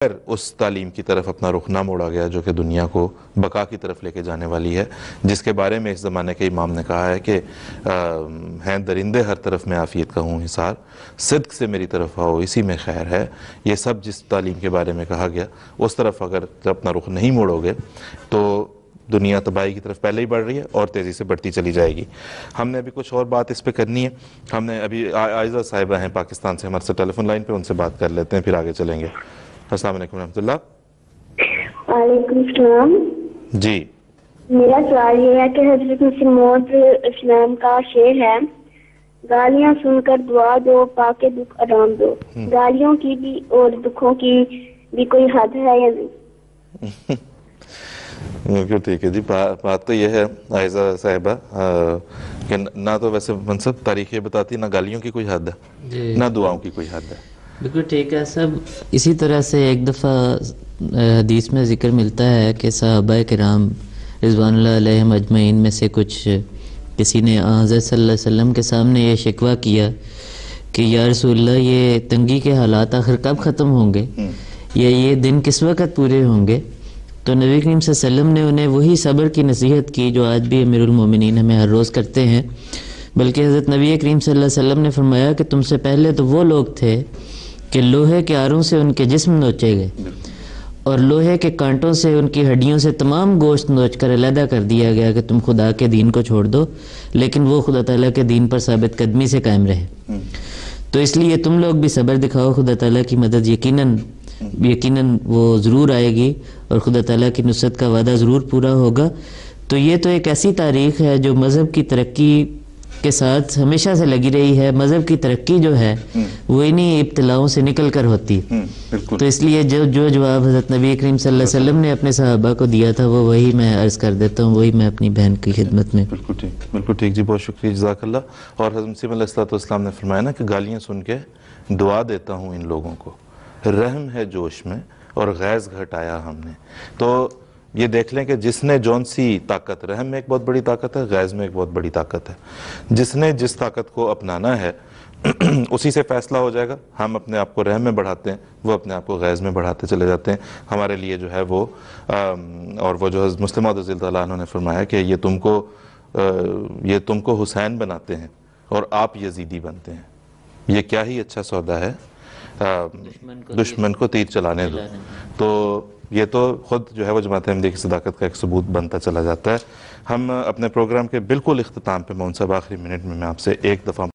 اس تعلیم کی طرف اپنا رخ نہ موڑا گیا جو کہ دنیا کو بقا کی طرف لے کے جانے والی ہے، جس کے بارے میں اس زمانے کے امام نے کہا ہے کہ ہیں درندے ہر طرف میں عافیت کا ہوں حصار، صدق سے میری طرف آؤ اسی میں خیر ہے۔ یہ سب جس تعلیم کے بارے میں کہا گیا اس طرف اگر اپنا رخ نہیں موڑو گے تو دنیا تباہی کی طرف پہلے ہی بڑھ رہی ہے اور تیزی سے بڑھتی چلی جائے گی۔ ہم نے ابھی کچھ اور بات اس پہ کرنی ہے۔ ہم نے ابھی عائزہ صاحبہ ہیں پاکستان سے ہمارے سے ٹیلی فون لائن پہ، ان سے بات کر لیتے ہیں پھر آگے چلیں گے۔ السلام علیکم ورحمۃ اللہ۔ وعلیکم السلام۔ جی میرا سوال یہ ہے کہ حضرت مسیح موعود اسلام کا شعر ہے، گالیاں سن کر دعا دو پاکے دکھ آرام دو۔ گالیوں کی بھی اور دکھوں کی بھی کوئی حد ہے یا نہیں؟ بالکل ٹھیک ہے جی۔ بات تو یہ ہے عائزہ صاحبہ کہ نہ تو ویسے منصب تاریخ یہ بتاتی نہ گالیوں کی کوئی حد ہے نہ دعاؤں کی کوئی حد ہے۔ بالکل ٹھیک ہے سب۔ اسی طرح سے ایک دفعہ حدیث میں ذکر ملتا ہے کہ صحابہ کرام رضوان اللہ علیہم اجمعین میں سے کسی نے حضرت صلی اللہ علیہ وسلم کے سامنے یہ شکوہ کیا کہ یا رسول اللہ یہ تنگی کے حالات آخر کب ختم ہوں گے یا یہ دن کس وقت پورے ہوں گے؟ تو نبی کریم صلی اللہ علیہ وسلم نے انہیں وہی صبر کی نصیحت کی جو آج بھی امیر المومنین ہمیں ہر روز کرتے ہیں، بلکہ حضرت نبی کریم صلی اللہ علیہ وسلم نے فرمایا کہ تم سے پہلے تو وہ لوگ تھے کہ لوہے کے آروں سے ان کے جسم نوچے گئے اور لوہے کے کانٹوں سے ان کی ہڈیوں سے تمام گوشت نوچ کر علیحدہ کر دیا گیا کہ تم خدا کے دین کو چھوڑ دو، لیکن وہ خدا تعالیٰ کے دین پر ثابت قدمی سے قائم رہے۔ تو اس لیے تم لوگ بھی صبر دکھاؤ، خدا تعالیٰ کی مدد یقیناً وہ ضرور آئے گی اور خدا تعالیٰ کی نصرت کا وعدہ ضرور پورا ہوگا۔ تو یہ تو ایک ایسی تاریخ ہے جو مذہب کی ترقی کے ساتھ ہمیشہ سے لگی رہی ہے۔ مذہب کی ترقی جو ہے وہ انہی ابتلاؤں سے نکل کر ہوتی، تو اس لیے جو جواب حضرت نبی کریم صلی اللہ علیہ وسلم نے اپنے صحابہ کو دیا تھا وہ وہی میں عرض کر دیتا ہوں، وہی میں اپنی بہن کی خدمت میں۔ بالکل ٹھیک جی، بہت شکریہ، جزاک اللہ۔ اور حضرت مسیح علیہ السلام نے فرمایا نا کہ گالیاں سن کے دعا دیتا ہوں ان لوگوں کو، رحم ہے جوش میں اور غیظ گھٹایا ہم نے۔ تو یہ دیکھ لیں کہ جس نے جون سی طاقت، رحم میں ایک بہت بڑی طاقت ہے، غیظ میں ایک بہت بڑی طاقت ہے، جس نے جس طاقت کو اپنانا ہے اسی سے فیصلہ ہو جائے گا۔ ہم اپنے آپ کو رحم میں بڑھاتے ہیں، وہ اپنے آپ کو غیظ میں بڑھاتے چلے جاتے ہیں۔ ہمارے لیے جو ہے وہ اور وہ جو حضرت مسلم موعود رضی اللہ عنہ نے فرمایا کہ یہ تم کو حسین بناتے ہیں اور آپ یزیدی بنتے ہیں، یہ کیا ہی اچھا سودا ہے، دشمن کو تیر چلانے دو۔ تو یہ تو خود جو ہے وہ جماعت احمدیہ کی صداقت کا ایک ثبوت بنتا چلا جاتا ہے۔ ہم اپنے پروگرام کے بالکل اختتام پہ منصب آخری منٹ میں آپ سے ایک دفعہ